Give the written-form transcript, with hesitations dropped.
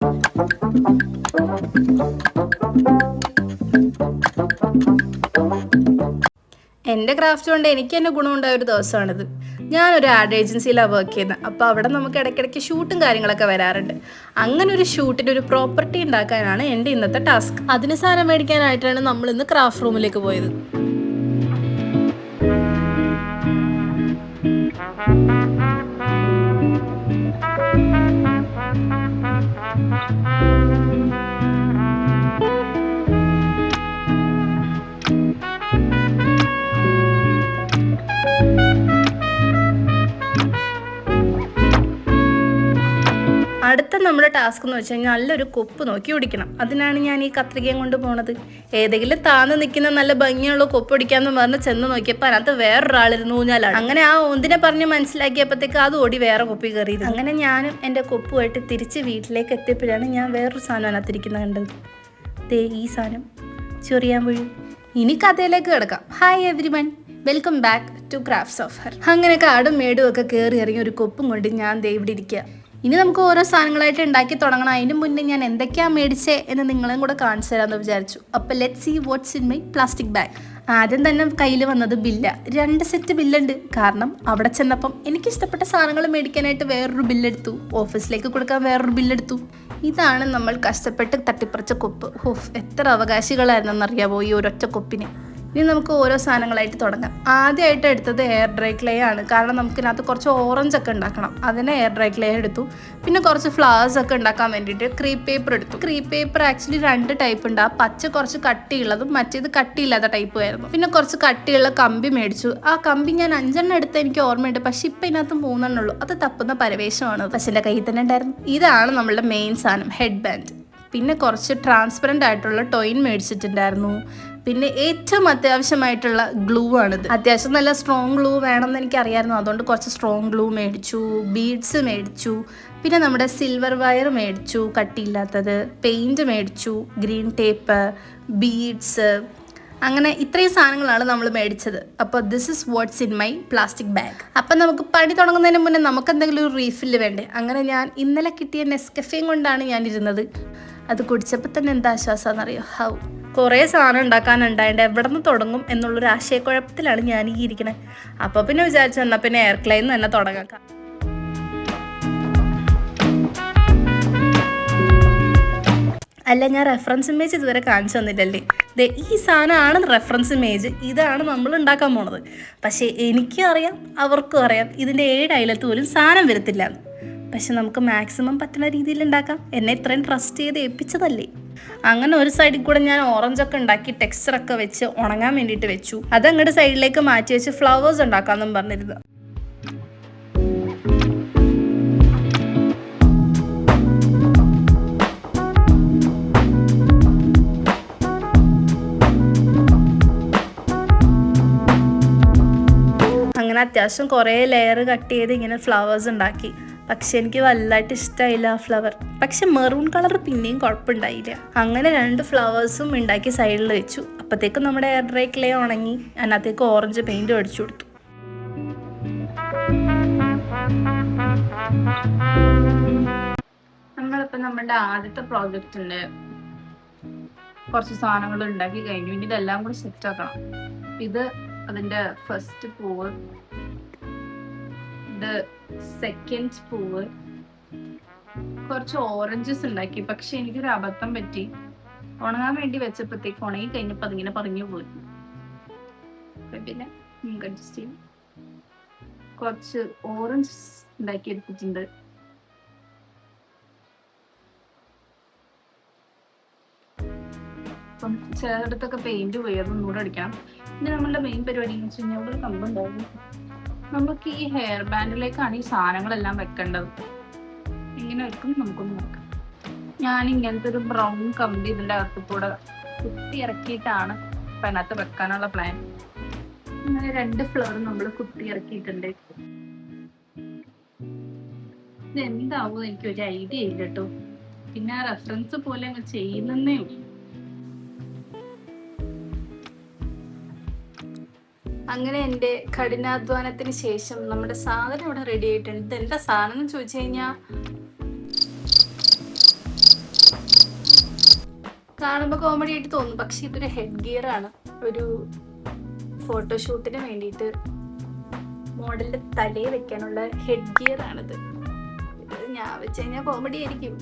എൻ്റെ ക്രാഫ്റ്റ് കൊണ്ട് എനിക്ക് തന്നെ ഗുണമുണ്ടായ ഒരു ദിവസമാണിത്. ഞാനൊരു ആഡ് ഏജൻസിയിലാണ് വർക്ക് ചെയ്യുന്നത്. അപ്പോൾ അവിടെ നമുക്ക് ഇടയ്ക്കിടയ്ക്ക് ഷൂട്ടും കാര്യങ്ങളൊക്കെ വരാറുണ്ട്. അങ്ങനെ ഒരു ഷൂട്ടിൻ്റെ ഒരു പ്രോപ്പർട്ടി ഉണ്ടാക്കാനാണ് എൻ്റെ ഇന്നത്തെ ടാസ്ക്. അതിന് സാധനം മേടിക്കാനായിട്ടാണ് നമ്മൾ ഇന്ന് ക്രാഫ്റ്റ് റൂമിലേക്ക് പോയത്. അടുത്ത നമ്മുടെ ടാസ്ക് എന്ന് വെച്ച് കഴിഞ്ഞാൽ നല്ലൊരു കൊപ്പ് നോക്കി ഒടിക്കണം. അതിനാണ് ഞാൻ ഈ കത്രികയും കൊണ്ട് പോണത്. ഏതെങ്കിലും താന്ന് നിൽക്കുന്ന നല്ല ഭംഗിയുള്ള കൊപ്പ് ഒടിക്കാന്ന് പറഞ്ഞ് ചെന്ന് നോക്കിയപ്പോൾ അതിനകത്ത് വേറൊരാളിരുന്ന് ഊഞ്ഞാലാണ്. അങ്ങനെ ആ ഒന്നിനെ പറഞ്ഞ് മനസ്സിലാക്കിയപ്പോഴത്തേക്ക് അത് ഓടി വേറെ കൊപ്പി കയറിയത്. അങ്ങനെ ഞാനും എൻ്റെ കൊപ്പുമായിട്ട് തിരിച്ച് വീട്ടിലേക്ക് എത്തിയപ്പോഴാണ് ഞാൻ വേറൊരു സാധനം അതിനകത്തിരിക്കുന്നത് കണ്ടത്. ദേ ഈ സാധനം ചൊറിയാൻ വഴി. ഇനി കഥയിലേക്ക് കിടക്കാം. Hi everyone, welcome back to crafts of her. അങ്ങനെ കാടും മേടും ഒക്കെ കയറി ഇറങ്ങി ഒരു കൊപ്പും കൊണ്ട് ഞാൻ ദേ ഇവിടെ ഇരിക്കുക. ഇനി നമുക്ക് ഓരോ സാധനങ്ങളായിട്ട് ഉണ്ടാക്കി തുടങ്ങണം. അതിന് മുന്നേ ഞാൻ എന്തൊക്കെയാണ് മേടിച്ചേ എന്ന് നിങ്ങളെയും കൂടെ കാണിച്ചു തരാമെന്ന് വിചാരിച്ചു. അപ്പോൾ let's see what's in my plastic bag. ആദ്യം തന്നെ കയ്യിൽ വന്നത് ബില്ല. 2 സെറ്റ് ബില്ലുണ്ട്. കാരണം അവിടെ ചെന്നപ്പം എനിക്കിഷ്ടപ്പെട്ട സാധനങ്ങൾ മേടിക്കാനായിട്ട് വേറൊരു ബില്ലെടുത്തു, ഓഫീസിലേക്ക് കൊടുക്കാൻ വേറൊരു ബില്ലെടുത്തു. ഇതാണ് നമ്മൾ കഷ്ടപ്പെട്ട് തട്ടിപ്പറിച്ച കൊപ്പ്. എത്ര അവകാശികളായിരുന്നെന്നറിയാമോ ഈ ഒരൊറ്റ കൊപ്പിന്. ഇനി നമുക്ക് ഓരോ സാധനങ്ങളായിട്ട് തുടങ്ങാം. ആദ്യമായിട്ട് എടുത്തത് എയർ ഡ്രൈ ക്ലേ ആണ്. കാരണം നമുക്കിതിനകത്ത് കുറച്ച് ഓറഞ്ച് ഒക്കെ ഉണ്ടാക്കണം. അതിന് എയർ ഡ്രൈ ക്ലേ എടുത്തു. പിന്നെ കുറച്ച് ഫ്ലവേഴ്സ് ഒക്കെ ഉണ്ടാക്കാൻ വേണ്ടിയിട്ട് ക്രീപ്പ് പേപ്പർ എടുത്തു. ക്രീപ്പ് പേപ്പർ ആക്ച്വലി 2 ടൈപ്പ് ഉണ്ട്. ആ പച്ച കുറച്ച് കട്ടിയുള്ളതും മറ്റേത് കട്ടിയില്ലാത്ത ടൈപ്പും ആയിരുന്നു. പിന്നെ കുറച്ച് കട്ടിയുള്ള കമ്പി മേടിച്ചു. ആ കമ്പി ഞാൻ 5 എടുത്ത് എനിക്ക് ഓർമ്മയുണ്ട്. പക്ഷെ ഇപ്പം ഇതിനകത്ത് 3 ഉള്ളൂ. അത് തപ്പുന്ന പരവേശമാണ്. പക്ഷെ എൻ്റെ കയ്യിൽ തന്നെ ഉണ്ടായിരുന്നു. ഇതാണ് നമ്മളുടെ മെയിൻ സാധനം, ഹെഡ് ബാൻഡ്. പിന്നെ കുറച്ച് ട്രാൻസ്പെറൻ്റ് ആയിട്ടുള്ള ടോയിൻ മേടിച്ചിട്ടുണ്ടായിരുന്നു. പിന്നെ ഏറ്റവും അത്യാവശ്യമായിട്ടുള്ള ഗ്ലൂ ആണിത്. അത്യാവശ്യം നല്ല സ്ട്രോങ് ഗ്ലൂ വേണമെന്ന് എനിക്കറിയായിരുന്നു. അതുകൊണ്ട് കുറച്ച് സ്ട്രോങ് ഗ്ലൂ മേടിച്ചു. ബീഡ്സ് മേടിച്ചു. പിന്നെ നമ്മുടെ സിൽവർ വയർ മേടിച്ചു, കട്ടിയില്ലാത്തത്. പെയിൻറ്റ് മേടിച്ചു, ഗ്രീൻ ടേപ്പ്, ബീഡ്സ്. അങ്ങനെ ഇത്രയും സാധനങ്ങളാണ് നമ്മൾ മേടിച്ചത്. അപ്പോൾ this is watts in my plastic bag. അപ്പം നമുക്ക് പണി തുടങ്ങുന്നതിന് മുന്നേ നമുക്ക് എന്തെങ്കിലും ഒരു റീഫില്ല് വേണ്ടേ. അങ്ങനെ ഞാൻ ഇന്നലെ കിട്ടിയ നെസ്കഫേയും കൊണ്ടാണ് ഞാൻ ഇരുന്നത്. അത് കുടിച്ചപ്പോൾ തന്നെ എന്താ ആശ്വാസമാണെന്നറിയോ. കുറേ സാധനം ഉണ്ടാക്കാനുണ്ടായിട്ട് എവിടെ നിന്ന് തുടങ്ങും എന്നുള്ളൊരു ആശയക്കുഴപ്പത്തിലാണ് ഞാൻ ഈ ഇരിക്കണേ. അപ്പോൾ പിന്നെ വിചാരിച്ചു എന്നാൽ പിന്നെ എയർ ക്ലൈന്ന് തന്നെ തുടങ്ങാം. അല്ല, ഞാൻ റെഫറൻസ് ഇമേജ് ഇതുവരെ കാണിച്ചു തന്നില്ലല്ലേ. ഈ സാധനമാണ് റെഫറൻസ് ഇമേജ്. ഇതാണ് നമ്മൾ ഉണ്ടാക്കാൻ പോണത്. പക്ഷേ എനിക്കും അറിയാം, അവർക്കും അറിയാം ഇതിൻ്റെ 7 അയലത്ത് പോലും സാധനം വരത്തില്ല. പക്ഷെ നമുക്ക് മാക്സിമം പറ്റുന്ന രീതിയിൽ ഉണ്ടാക്കാം. എന്നെ ഇത്രയും ട്രസ്റ്റ് ചെയ്ത് ഏൽപ്പിച്ചതല്ലേ. അങ്ങനെ ഒരു സൈഡിൽ കൂടെ ഞാൻ ഓറഞ്ചൊക്കെ ഉണ്ടാക്കി ടെക്സ്ചറൊക്കെ വെച്ച് ഉണങ്ങാൻ വേണ്ടിയിട്ട് വെച്ചു. അതങ്ങോട്ട് സൈഡിലേക്ക് മാറ്റി വെച്ച് ഫ്ലവേഴ്സ് ഉണ്ടാക്കാമെന്നും പറഞ്ഞിരുന്നു. അങ്ങനെ അത്യാവശ്യം കുറേ ലെയർ കട്ട് ചെയ്ത് ഇങ്ങനെ ഫ്ലവേഴ്സ് ഉണ്ടാക്കി. പക്ഷെ എനിക്ക് വലുതായിട്ട് ഇഷ്ടമായില്ല ആ ഫ്ലവർ. പക്ഷെ മെറൂൺ കളർ പിന്നെയും കുഴപ്പമുണ്ടായില്ല. അങ്ങനെ 2 ഫ്ലവേഴ്സും ഉണ്ടാക്കി സൈഡിൽ വെച്ചു. അപ്പോഴത്തേക്കും നമ്മുടെ എയർ ഡ്രൈ ക്ലേ ഉണങ്ങി. അതിനകത്തേക്ക് ഓറഞ്ച് പെയിൻറ്റ് അടിച്ചു കൊടുത്തു. നമ്മളിപ്പോൾ നമ്മുടെ ആദ്യത്തെ പ്രോജക്റ്റിൻ്റെ കുറച്ച് സാധനങ്ങൾ ഉണ്ടാക്കി കഴിഞ്ഞു. ഇനി ഇതെല്ലാം കൂടി സെറ്റ് ആക്കണം. ഇത് അതിൻ്റെ ഫസ്റ്റ് പൂവ്, ഇത് സെക്കൻഡ് പൂവ്. കുറച്ച് ഓറഞ്ചസ് ഉണ്ടാക്കി. പക്ഷെ എനിക്കൊരു അബദ്ധം പറ്റി. ഉണങ്ങാൻ വേണ്ടി വെച്ചപ്പോഴത്തേക്ക് ഉണങ്ങി കഴിഞ്ഞപ്പോൾ അതിങ്ങനെ പറഞ്ഞു പോയി. പിന്നെ അഡ്ജസ്റ്റ് ചെയ്യും. കുറച്ച് ഓറഞ്ച് ഉണ്ടാക്കി എടുത്തിട്ടുണ്ട്. അപ്പം ചിലയിടത്തൊക്കെ പെയിന്റ് പോയി, അതൊന്നുകൂടെ അടിക്കണം. പിന്നെ നമ്മളുടെ മെയിൻ പരിപാടി എന്ന് വെച്ച് കഴിഞ്ഞാൽ ഇവിടെ ഒരു കമ്പുണ്ടായിരുന്നു. നമുക്ക് ഈ ഹെയർ ബാൻഡിലേക്കാണ് ഈ സാധനങ്ങളെല്ലാം വെക്കേണ്ടത്. ഇങ്ങനെ വെക്കും, നമുക്കൊന്ന് നോക്കാം. ഞാൻ ഇങ്ങനത്തെ ഒരു ബ്രൗൺ കമ്പി ഇതിൻ്റെ അകത്ത് കൂടെ കുത്തി ഇറക്കിയിട്ടാണ് ഇപ്പം അതിനകത്ത് വെക്കാനുള്ള പ്ലാൻ. അങ്ങനെ 2 ഫ്ലവർ നമ്മൾ കുത്തി ഇറക്കിയിട്ടുണ്ട്. ഇതെന്താവും എനിക്കൊരു ഐഡിയ ഇല്ല കേട്ടോ. പിന്നെ ആ റെഫറൻസ് പോലെ അങ്ങ് ചെയ്യുന്നേ ഉള്ളൂ. അങ്ങനെ എൻ്റെ കഠിനാധ്വാനത്തിന് ശേഷം നമ്മുടെ സാധനം ഇവിടെ റെഡി ആയിട്ടുണ്ട്. ഇതെന്താ സാധനം എന്ന് ചോദിച്ചു കഴിഞ്ഞാൽ കാണുമ്പോൾ കോമഡി ആയിട്ട് തോന്നും, പക്ഷെ ഇതൊരു ഹെഡ് ഗിയർ ആണ്. ഒരു ഫോട്ടോഷൂട്ടിന് വേണ്ടിയിട്ട് മോഡലിന്റെ തലയിൽ വെക്കാനുള്ള ഹെഡ് ഗിയർ ആണിത്. ഇത് ഞാൻ വെച്ച് കഴിഞ്ഞാൽ കോമഡി ആയിരിക്കും.